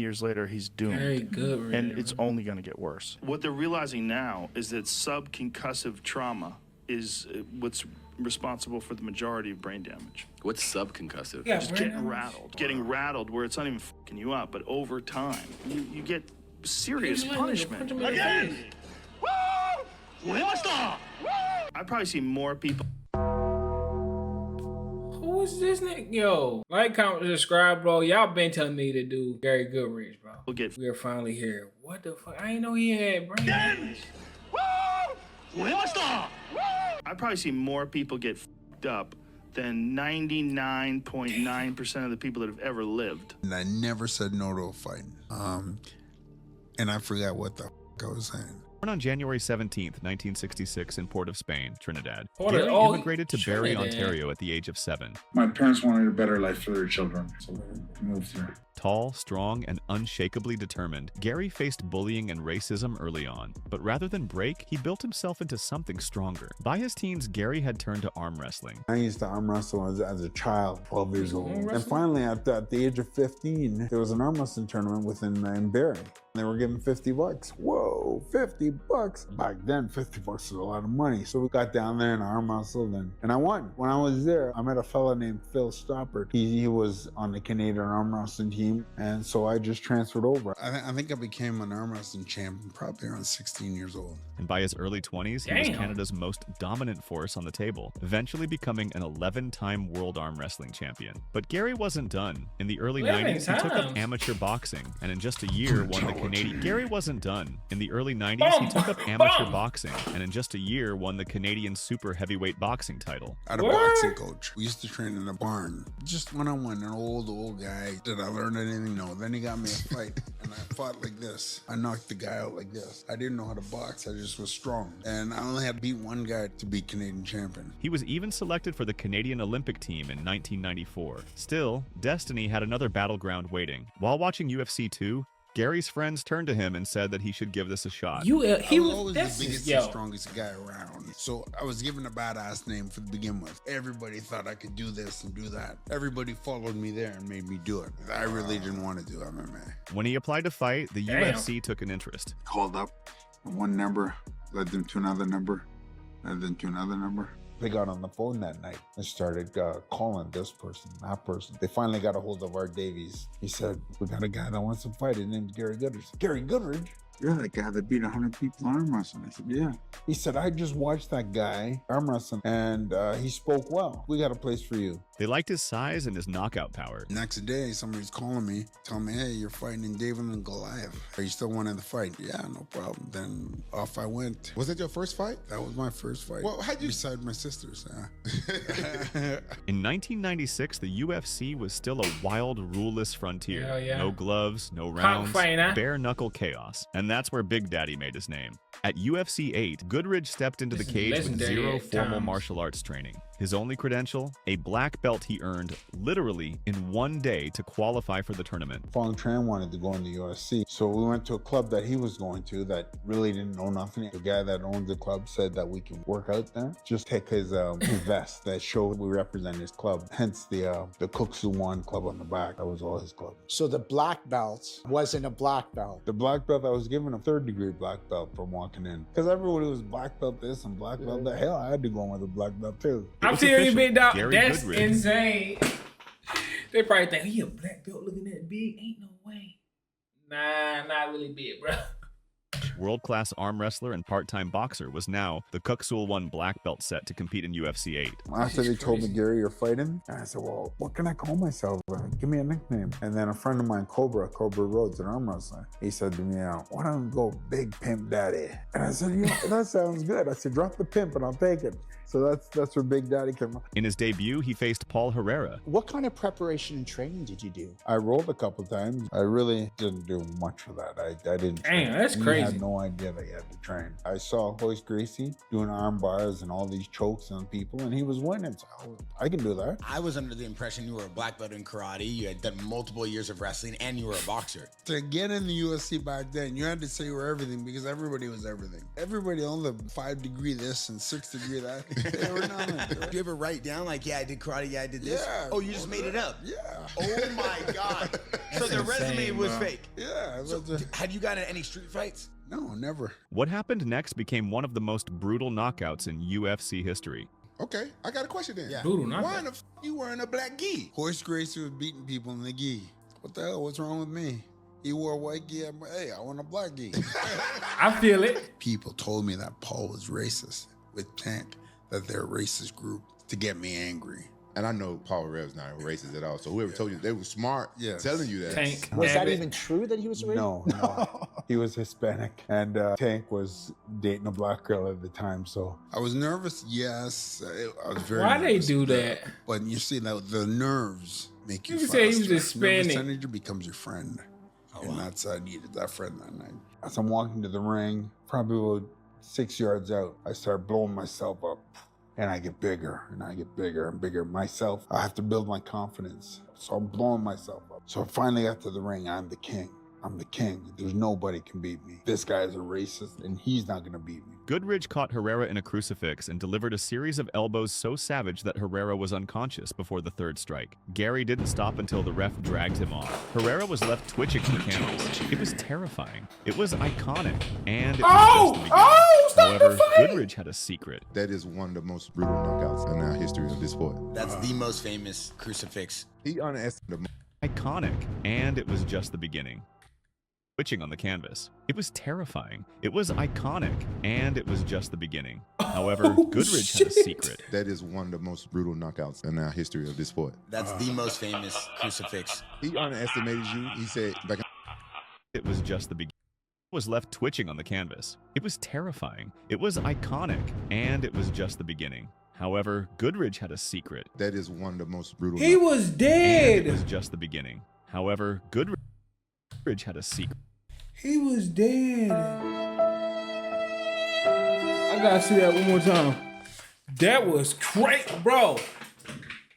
years later, he's doomed. Very good, really. And it's only going to get worse. What they're realizing now is that subconcussive trauma is what's responsible for the majority of brain damage. What's subconcussive? Yeah, Just getting rattled. Getting rattled where it's not even fucking you up, but over time, you get serious punishment. Again! I've probably seen more people. Who is this nigga? Yo, like, comment, subscribe, bro. Y'all been telling me to do Gary Goodridge, bro. We are finally here. What the fuck? I ain't know he had brain damage. I've probably seen more people get fucked up than 99.9% of the people that have ever lived. And I never said no to a fight. And I forgot what the fuck I was saying. Born on January 17th, 1966 in Port of Spain, Trinidad, Port of- Gary oh, immigrated to Barrie, Trinidad. Ontario at the age of 7. My parents wanted a better life for their children, so they moved here. Tall, strong, and unshakably determined, Gary faced bullying and racism early on. But rather than break, he built himself into something stronger. By his teens, Gary had turned to arm wrestling. I used to arm wrestle as a child, 12 years old. Arm And wrestling? finally, at the age of 15, there was an arm wrestling tournament in Barrie. They were giving $50. Whoa, $50. Back then, $50 was a lot of money. So we got down there and arm wrestled, and I won. When I was there, I met a fella named Phil Stoppard. He was on the Canadian arm wrestling team, and so I just transferred over. I think I became an arm wrestling champion probably around 16 years old. And by his early 20s, he was Damn. Canada's most dominant force on the table, eventually becoming an 11-time world arm wrestling champion. But Gary wasn't done. In the early 11 90s, he took up times. amateur boxing, and in just a year won the Canadian... Gary wasn't done. In the early 90s, he Boom! took up amateur Boom! boxing, and in just a year won the Canadian super heavyweight boxing title. I had a What? boxing coach. We used to train in a barn. Just one-on-one, an old guy. Did I learn anything? No. Then he got me a fight, and I fought like this. I knocked the guy out like this. I didn't know how to box. I just was strong. And I only had to beat one guy to be Canadian champion. He was even selected for the Canadian Olympic team in 1994. Still, destiny had another battleground waiting. While watching UFC 2, Gary's friends turned to him and said that he should give this a shot. I was He was always that's the biggest yo. and strongest guy around. So I was given a badass name to begin with. Everybody thought I could do this and do that. Everybody followed me there and made me do it. I really didn't want to do MMA. When he applied to fight, the Damn. UFC took an interest. Called up one number, led them to another number, led them to another number. They got on the phone that night and started calling this person, that person. They finally got a hold of Art Davies. He said, we got a guy that wants to fight. His name's Gary Goodridge. Gary Goodridge? You're that guy that beat 100 people arm wrestling. I said, yeah. He said, I just watched that guy arm wrestling, and he spoke well. We got a place for you. They liked his size and his knockout power. Next day, somebody's calling me, telling me, hey, you're fighting in David and Goliath. Are you still wanting the fight? Yeah, no problem. Then off I went. Was that your first fight? That was my first fight. Well, how'd you... Beside my sisters, yeah. In 1996, the UFC was still a wild, ruleless frontier. Hell yeah. No gloves, no rounds, Cockfighting, huh? bare-knuckle chaos. And that's where Big Daddy made his name. At UFC 8, Goodridge stepped into This the is cage with legendary zero at formal times. martial arts training. His only credential? A black belt he earned literally in one day to qualify for the tournament. Fong Tran wanted to go in the UFC, so we went to a club that he was going to that really didn't know nothing. The guy that owned the club said that we can work out there. Just take his vest that showed we represent his club. Hence the Kuksu One club on the back. That was all his club. So the black belt wasn't a black belt. The black belt, I was given a 3rd-degree black belt from walking in. Because everybody was black belt this and black belt that. Hell, I had to go in with a black belt too. I'm was telling you, official. big dog. Gary That's Goodridge. insane. They probably think he a black belt looking that big. Ain't no way. Nah, not really big, bro. World-class arm wrestler and part-time boxer, was now the Kuksul One black belt set to compete in UFC 8. After they is told me, crazy. Gary, you're fighting, and I said, well, what can I call myself? Give me a nickname. And then a friend of mine, Cobra Rhodes, an arm wrestler, he said to me, why don't you go Big Pimp Daddy? And I said, yeah, that sounds good. I said, drop the pimp and I'll take it. So that's where Big Daddy came from. In his debut, he faced Paul Herrera. What kind of preparation and training did you do? I rolled a couple times. I really didn't do much of that. I didn't. Damn, that's He crazy. had no no idea that he had to train. I saw Hoist Gracie doing arm bars and all these chokes on people, and he was winning. So I can do that. I was under the impression you were a black belt in karate, you had done multiple years of wrestling, and you were a boxer. To get in the UFC back then, you had to say you were everything because everybody was everything. Everybody on the 5-degree this and 6-degree that. They were none. Do you ever write down like, yeah, I did karate, yeah, I did this? Yeah. Oh, you just made it up? Yeah. Oh my God. So the resume was fake. Yeah. So had you gotten any street fights? No, never. What happened next became one of the most brutal knockouts in UFC history. Okay, I got a question then. Yeah. Brutal Why knockout. in the f you wearing a black gi? Hoist Gracie was beating people in the gi. What the hell? What's wrong with me? He wore a white gi. Hey, I want a black gi. I feel it. People told me that Paul was racist with Tank, that they're a racist group to get me angry. And I know Paul Rev's not racist at all. So whoever told you they were smart telling you that. Tank. Was that Abbott. even true that he was racist? No. He was Hispanic, and Tank was dating a black girl at the time, so. I was nervous, yes. I was very Why they nervous. do that? But you see, the nerves make you You can say he was faster. Hispanic. Nervous energy becomes your friend. And that's, I needed that friend that night. As I'm walking to the ring, probably about 6 yards out, I start blowing myself up. And I get bigger, and I get bigger and bigger. Myself, I have to build my confidence. So I'm blowing myself up. So I finally got to the ring. I'm the king. I'm the king. There's nobody can beat me. This guy is a racist, and he's not gonna beat me. Goodridge caught Herrera in a crucifix and delivered a series of elbows so savage that Herrera was unconscious before the third strike. Gary didn't stop until the ref dragged him off. Herrera was left twitching on the canvas. It was terrifying. It was iconic, and it was just the beginning. Stop However, the fight! Goodridge had a secret. That is one of the most brutal knockouts in our history of this sport. That's the most famous crucifix. He underestimated Iconic, and it was just the beginning. Twitching on the canvas. It was terrifying. It was iconic, and it was just the beginning. However, Goodridge had a secret. That is one of the most brutal knockouts in our history of this sport. That's the most famous crucifix. He underestimated you. He said, back It was just the beginning. Was left twitching on the canvas. It was terrifying. It was iconic, and it was just the beginning. However, Goodridge had a secret. that is one of the most brutal He was And dead. it was just the beginning. However, Goodridge had a secret. He was dead. I gotta see that one more time. That was great, bro.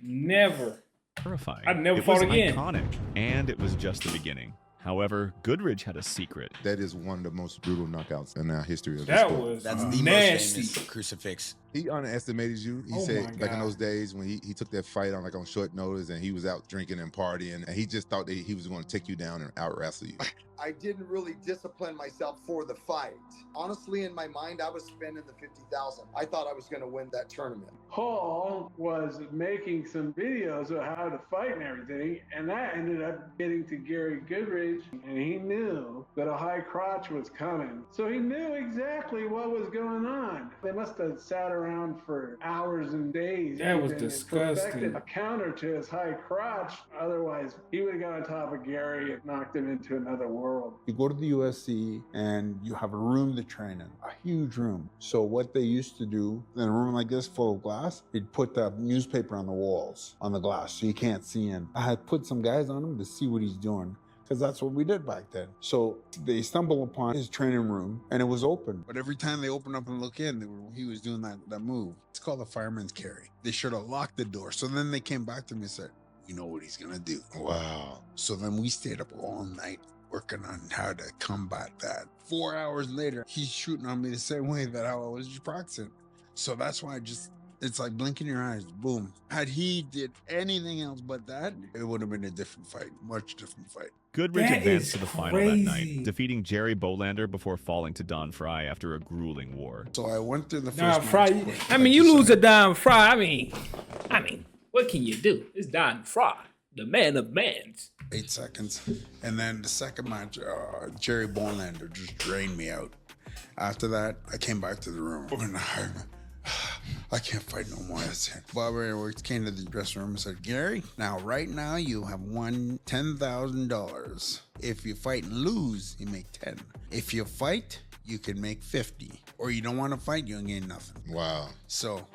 Never. Terrifying. I'd never it fought was again. Iconic, and it was just the beginning. However, Goodridge had a secret. That is one of the most brutal knockouts in our history of this That sport. was That's the nasty. most famous crucifix. He underestimated you. He Oh said my back in God. those days when he took that fight on on short notice and he was out drinking and partying and he just thought that he was going to take you down and out wrestle you. I didn't really discipline myself for the fight. Honestly, in my mind, I was spending the $50,000. I thought I was going to win that tournament. Paul was making some videos of how to fight and everything, and that ended up getting to Gary Goodridge, and he knew that a high crotch was coming. So he knew exactly what was going on. They must have sat around for hours and days. That was and disgusting. perfected a counter to his high crotch. Otherwise, he would have got on top of Gary and knocked him into another world. You go to the USC and you have a room to train in, a huge room. So what they used to do in a room like this full of glass, they'd put the newspaper on the walls, on the glass, so you can't see in. I had put some guys on him to see what he's doing, because that's what we did back then. So they stumble upon his training room and it was open. But every time they opened up and look in, he was doing that move. It's called a fireman's carry. They should have locked the door. So then they came back to me and said, you know what he's going to do. Wow. So then we stayed up all night working on how to combat that. 4 hours later, he's shooting on me the same way that I was just practicing. So that's why it's like blinking your eyes, boom. Had he did anything else but that, it would have been a different fight, much different fight. Goodridge That advanced is to the final that crazy. night, defeating Jerry Bolander before falling to Don Fry after a grueling war. So I went through the first Don match Fry. quick, I like mean, you lose said. to Don Fry. I mean, what can you do? It's Don Fry, the man of mans. 8 seconds. And then the second match, Jerry Bolander just drained me out. After that, I came back to the room and I can't fight no more. That's it. Bobby Edwards came to the dressing room and said, Gary, now right now you have won $10,000. If you fight and lose, you make 10. If you fight, you can make 50. Or you don't want to fight, you don't get nothing. Wow. So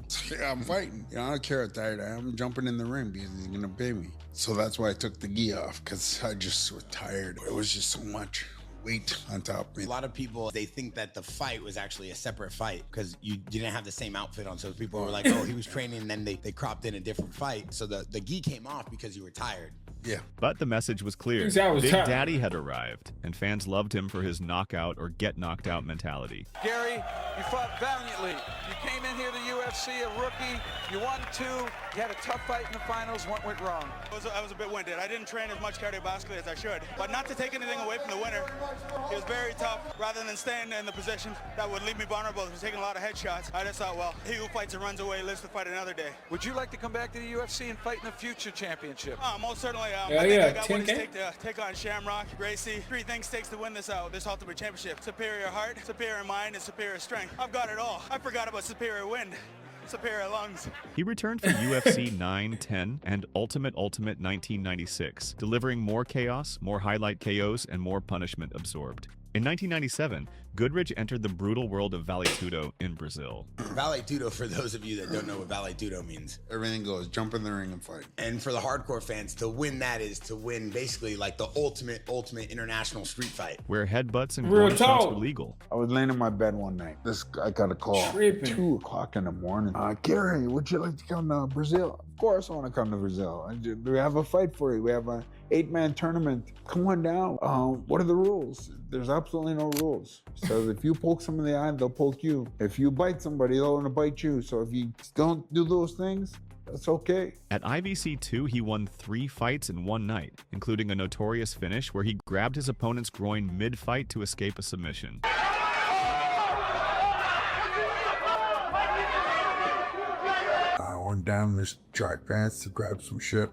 I'm fighting. I don't care how tired I am. I'm jumping in the ring because he's gonna pay me. So that's why I took the gi off, because I just was tired. It was just so much. weight on top of me. A lot of people, they think that the fight was actually a separate fight because you didn't have the same outfit on. So people were like, oh, he was training, and then they cropped in a different fight. So the gi came off because you were tired. Yeah. But the message was clear. Big Daddy had arrived, and fans loved him for his knockout or get knocked out mentality. Gary, you fought valiantly. You came in here to the UFC, a rookie. You won 2. You had a tough fight in the finals. What went wrong? I was a bit winded. I didn't train as much cardiovascularly as I should. But not to take anything away from the winner, he was very tough. Rather than staying in the position that would leave me vulnerable to taking a lot of headshots, I just thought, well, he who fights and runs away lives to fight another day. Would you like to come back to the UFC and fight in the future championship? Most certainly. I Yeah, think yeah, I got what it 10K? takes to take on Shamrock, Gracie. 3 things takes to win this ultimate championship: superior heart, superior mind, and superior strength. I've got it all. I forgot about superior wind, superior lungs. He returned for UFC 9, 10, and Ultimate 1996, delivering more chaos, more highlight KOs, and more punishment absorbed. In 1997, Goodridge entered the brutal world of Vale Tudo in Brazil. Vale Tudo, for those of you that don't know what Vale Tudo means. Everything goes, jump in the ring and fight. And for the hardcore fans, to win that is to win basically like the ultimate international street fight. Where headbutts and Real groin shots talk. were legal. I was laying in my bed one night. This guy got a call. Tripping. 2 o'clock in the morning. Gary, would you like to come to Brazil? Of course I want to come to Brazil. We have a fight for you. We have a 8-man tournament. Come on down. What are the rules? There's absolutely no rules. So if you poke someone in the eye, they'll poke you. If you bite somebody, they'll want to bite you. So if you don't do those things, that's okay. At IBC 2, he won 3 fights in one night, including a notorious finish where he grabbed his opponent's groin mid-fight to escape a submission. I went down this track pants to grab some shit.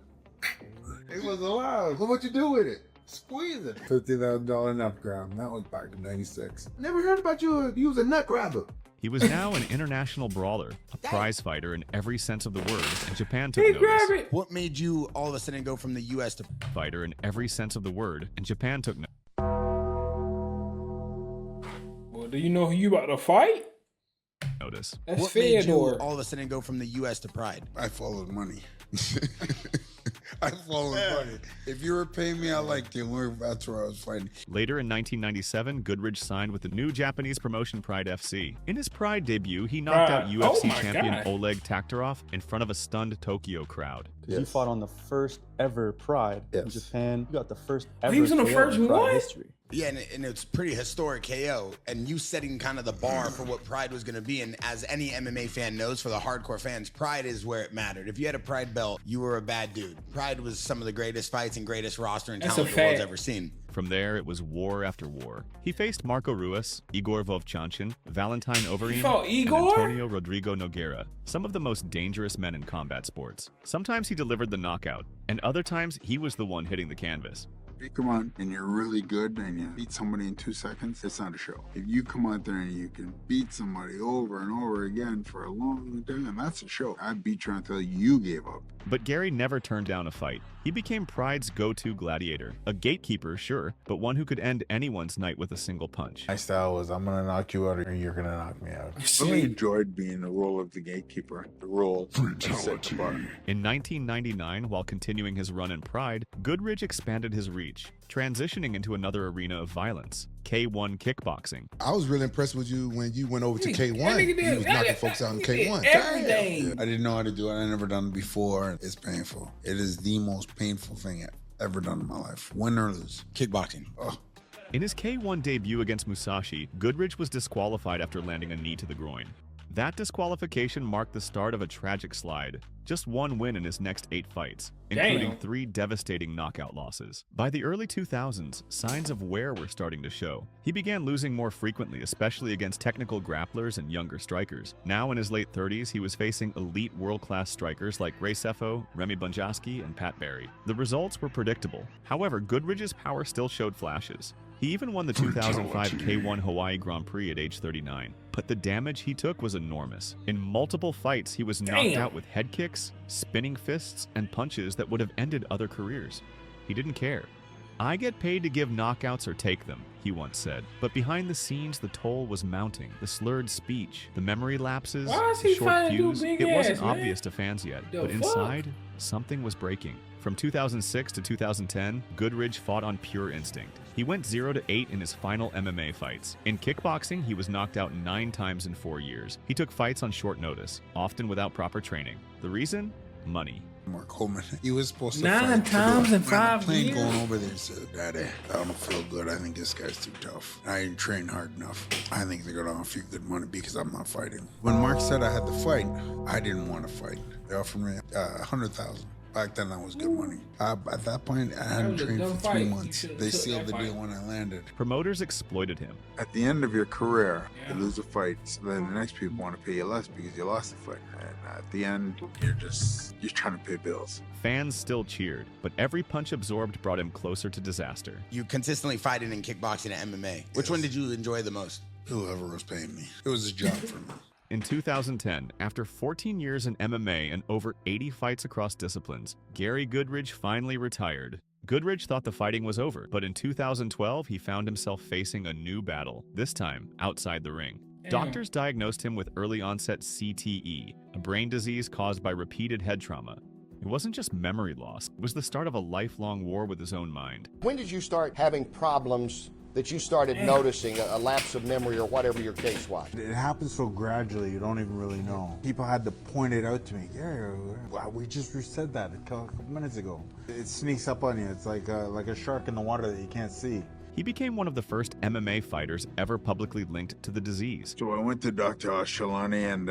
It was allowed. So what'd you do with it? Squeeze it. $50,000 nut grab. That was back in '96. Never heard about you using nut grabber. He was now an international brawler, a prize fighter in every sense of the word, and Japan took notice. What made you all of a sudden go from the U.S. to Fighter in every sense of the word, and Japan took notice. Well, do you know who you about to fight? Notice. That's What made you Fedor. all of a sudden go from the U.S. to Pride? I followed money. I followed money. If you were paying me, I liked you. That's where I was fighting. Later in 1997, Goodridge signed with the new Japanese promotion Pride FC. In his Pride debut, he knocked out UFC champion Oleg Taktarov in front of a stunned Tokyo crowd. You fought on the first ever Pride in Japan. You got the first ever He was in the KO first in Pride one? history. Yeah, and it's pretty historic KO, and you setting kind of the bar for what Pride was going to be. And as any MMA fan knows, for the hardcore fans, Pride is where it mattered. If you had a Pride belt, you were a bad dude. Pride was some of the greatest fights and greatest roster and talent the world's ever seen. From there, it was war after war. He faced Marco Ruas, Igor Vovchanchin, Valentine Overeem, and Antonio Rodrigo Nogueira, some of the most dangerous men in combat sports. Sometimes he delivered the knockout, and other times he was the one hitting the canvas. If you come on and you're really good and you beat somebody in 2 seconds, it's not a show. If you come out there and you can beat somebody over and over again for a long time, that's a show. I beat you until you gave up. But Gary never turned down a fight. He became Pride's go-to gladiator. A gatekeeper, sure, but one who could end anyone's night with a single punch. My style was, I'm gonna knock you out or you're gonna knock me out. I really enjoyed being the role of the gatekeeper, the role to set the bar. In 1999, while continuing his run in Pride, Goodridge expanded his reach, transitioning into another arena of violence, K1 kickboxing. I was really impressed with you when you went over to K1. nigga You was knocking folks out in K1. Everything. I didn't know how to do it. I never done it before. It's painful. It is the most painful thing I've ever done in my life. Win or lose. Kickboxing. Oh. In his K1 debut against Musashi, Goodridge was disqualified after landing a knee to the groin. That disqualification marked the start of a tragic slide. Just one win in his next 8 fights, including 3 devastating knockout losses. By the early 2000s, signs of wear were starting to show. He began losing more frequently, especially against technical grapplers and younger strikers. Now in his late 30s, he was facing elite world-class strikers like Ray Sefo, Remy Bonjasky, and Pat Barry. The results were predictable. However, Goodridge's power still showed flashes. He even won the 2005 K1 Hawaii Grand Prix at age 39. But the damage he took was enormous. In multiple fights, he was knocked out with head kicks, spinning fists, and punches that would have ended other careers. He didn't care. "I get paid to give knockouts or take them," he once said. But behind the scenes, the toll was mounting. The slurred speech, the memory lapses, the short fuse. It wasn't obvious to fans yet, but inside, something was breaking. From 2006 to 2010, Goodridge fought on pure instinct. He went 0-8 in his final MMA fights. In kickboxing, he was knocked out 9 times in 4 years. He took fights on short notice, often without proper training. The reason? Money. Mark Coleman, he was supposed to 9 fight. times in 5 plane years. going over there and said, "Daddy, I don't feel good. I think this guy's too tough. I didn't train hard enough. I think they're gonna offer you good money because I'm not fighting." When Mark said I had to fight, I didn't want to fight. They offered me $100,000. Back then, that was good money. At that point, I hadn't trained for 3 months. They sealed the deal when I landed. Promoters exploited him. At the end of your career, you lose a fight, so then the next people want to pay you less because you lost the fight. And at the end, you're trying to pay bills. Fans still cheered, but every punch absorbed brought him closer to disaster. You consistently fighting in kickboxing and MMA. Which one did you enjoy the most? Whoever was paying me. It was a job for me. In 2010, after 14 years in MMA and over 80 fights across disciplines, Gary Goodridge finally retired. Goodridge thought the fighting was over, but in 2012, he found himself facing a new battle, this time outside the ring. Doctors diagnosed him with early-onset CTE, a brain disease caused by repeated head trauma. It wasn't just memory loss, it was the start of a lifelong war with his own mind. When did you start having problems that you started noticing, a lapse of memory or whatever your case was? It happens so gradually, you don't even really know. People had to point it out to me. Yeah, we just said that a couple minutes ago. It sneaks up on you. It's like a shark in the water that you can't see. He became one of the first MMA fighters ever publicly linked to the disease. So I went to Dr. Ashalani, and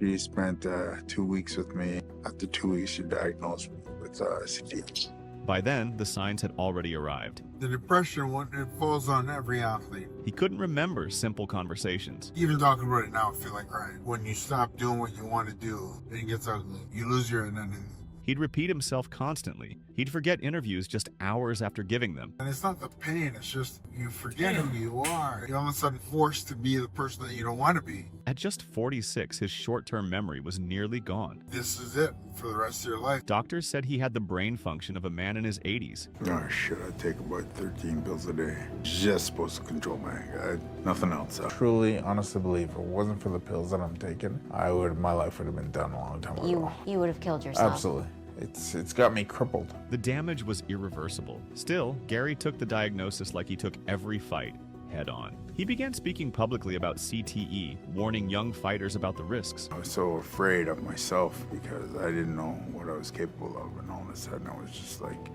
she spent 2 weeks with me. After 2 weeks, she diagnosed me with CTE. By then, the signs had already arrived. The depression, it falls on every athlete. He couldn't remember simple conversations. Even talking about it now, I feel like crying. When you stop doing what you want to do, it gets ugly. You lose your identity. He'd repeat himself constantly. He'd forget interviews just hours after giving them. And it's not the pain, it's just you forget who you are. You're all of a sudden forced to be the person that you don't want to be. At just 46, his short-term memory was nearly gone. This is it for the rest of your life. Doctors said he had the brain function of a man in his 80s. Oh shit, I take about 13 pills a day. Just supposed to control my anger, nothing else. Truly, honestly believe if it wasn't for the pills that I'm taking, my life would have been done a long time ago. You would have killed yourself. Absolutely. It's got me crippled. The damage was irreversible. Still, Gary took the diagnosis like he took every fight head on. He began speaking publicly about CTE, warning young fighters about the risks. I was so afraid of myself because I didn't know what I was capable of, and all of a sudden I was just like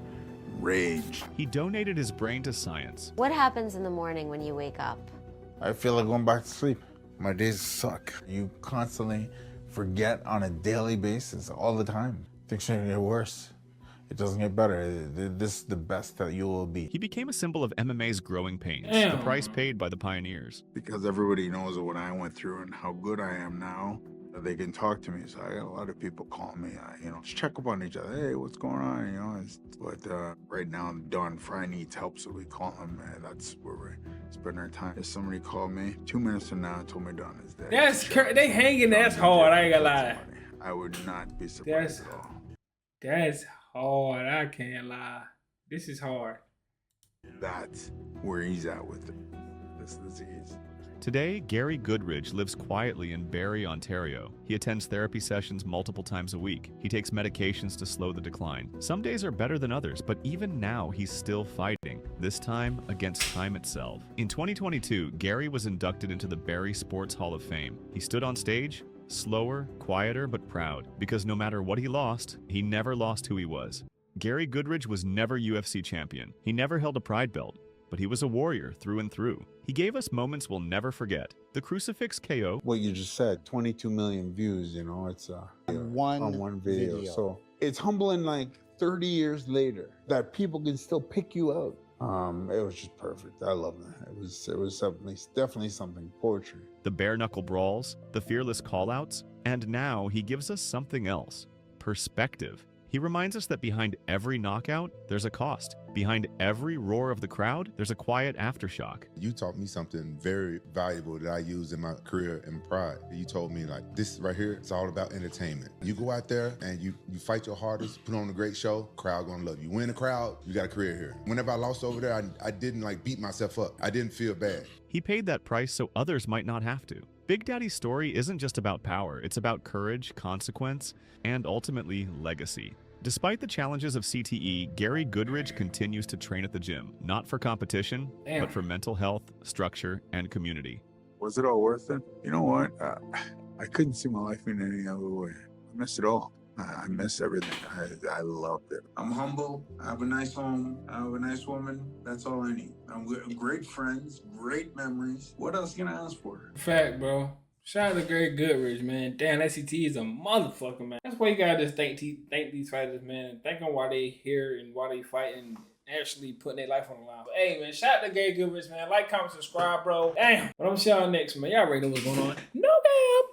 rage. He donated his brain to science. What happens in the morning when you wake up? I feel like going back to sleep. My days suck. You constantly forget on a daily basis, all the time. Things are gonna get worse. It doesn't get better. This is the best that you will be. He became a symbol of MMA's growing pains, the price paid by the pioneers. Because everybody knows what I went through and how good I am now, they can talk to me. So I got a lot of people call me, just check up on each other. Hey, what's going on? But right now, Don Fry needs help, so we call him. That's where we spend our time. If somebody called me 2 minutes from now and told me Don is dead. They hanging. That's hard. I ain't gonna lie. I would not be surprised at all. That's hard. I can't lie. This is hard. That's where he's at with this disease. Today, Gary Goodridge lives quietly in Barrie, Ontario. He attends therapy sessions multiple times a week. He takes medications to slow the decline. Some days are better than others, but even now he's still fighting, this time against time itself. In 2022, Gary was inducted into the Barrie Sports Hall of Fame. He stood on stage, slower, quieter, but proud, because no matter what he never lost who he was. Gary Goodridge was never UFC champion. He never held a pride belt, but he was a warrior through and through. He gave us moments we'll never forget. The Crucifix KO. What you just said, 22 million views, it's on one video. So it's humbling, like 30 years later, that people can still pick you out. It was just perfect. I love that. It was definitely something, poetry. The bare-knuckle brawls, the fearless call-outs, and now he gives us something else, perspective. He reminds us that behind every knockout, there's a cost. Behind every roar of the crowd, there's a quiet aftershock. You taught me something very valuable that I use in my career in Pride. You told me, like, this right here, it's all about entertainment. You go out there and you fight your hardest, put on a great show, crowd gonna love you. Win the crowd, you got a career here. Whenever I lost over there, I didn't beat myself up. I didn't feel bad. He paid that price so others might not have to. Big Daddy's story isn't just about power, it's about courage, consequence, and ultimately legacy. Despite the challenges of CTE, Gary Goodridge continues to train at the gym, not for competition, Damn. but for mental health, structure, and community. Was it all worth it? You know what? I couldn't see my life in any other way. I miss it all. I miss everything. I loved it. I'm humble. I have a nice home. I have a nice woman. That's all I need. I'm with great friends, great memories. What else can I ask for? Fact, bro. Shout out to Gary Goodridge, man. Damn, that CT is a motherfucker, man. That's why you gotta just thank these fighters, man. Thank them why they here and why they fighting, actually putting their life on the line. But, hey, man, shout out to Gary Goodridge, man. Like, comment, subscribe, bro. Damn. But I'm gonna see y'all next, man. Y'all already know what's going on. No.